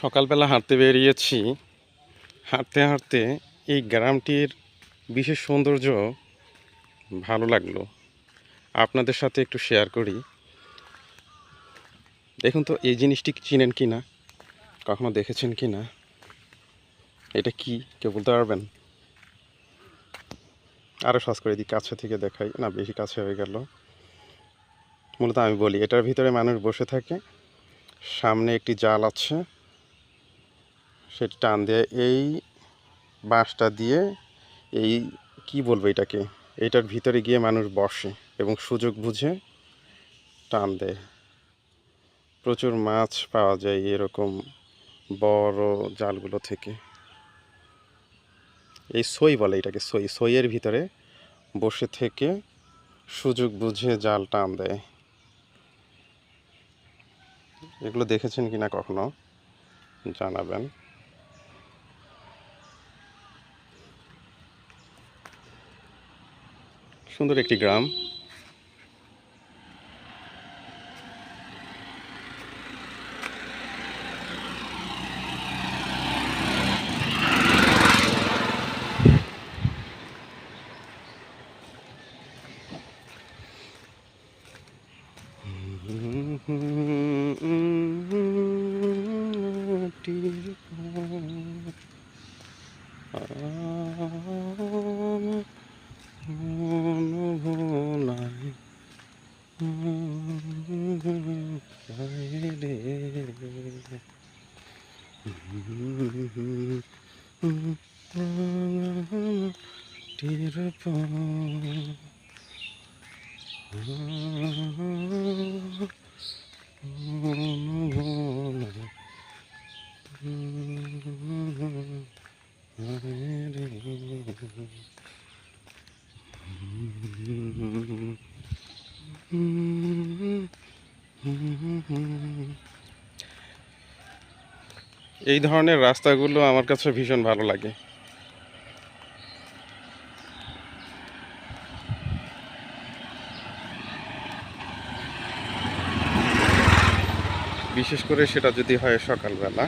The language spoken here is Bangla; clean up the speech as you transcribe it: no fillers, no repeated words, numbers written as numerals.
সকালবেলা হাঁটতে বেরিয়েছি। হাঁটতে হাঁটতে এই গ্রামটির বিশেষ সৌন্দর্য ভালো লাগলো, আপনাদের সাথে একটু শেয়ার করি। দেখুন তো, এই জিনিসটি চিনেন কি না, কখনো দেখেছেন কি না? এটা কি কেউ বলতে পারবেন? আরও সহজ করে দিই, কাছে থেকে দেখাই না, বেশি কাছে হয়ে গেল। মূলত আমি বলি, এটার ভিতরে মানুষ বসে থাকে, সামনে একটি জাল আছে, সেটি টান দিয়ে এই বাঁশটা দিয়ে এই কি বলবো এটাকে, এইটার ভিতরে গিয়ে মানুষ বসে এবং সুযোগ বুঝে টান দেয়। প্রচুর মাছ পাওয়া যায় এরকম বড় জালগুলো থেকে। এই সই বলে এটাকে, সইয়ের ভিতরে বসে থেকে সুযোগ বুঝে জাল টান দেয়। এগুলো দেখেছেন কিনা কখনো জানাবেন। সুন্দর একটি গ্রাম। এই ধরনের রাস্তাগুলো আমার কাছে ভীষণ ভালো লাগে। বিশেষ করে সেটা যদি হয় সকালবেলা।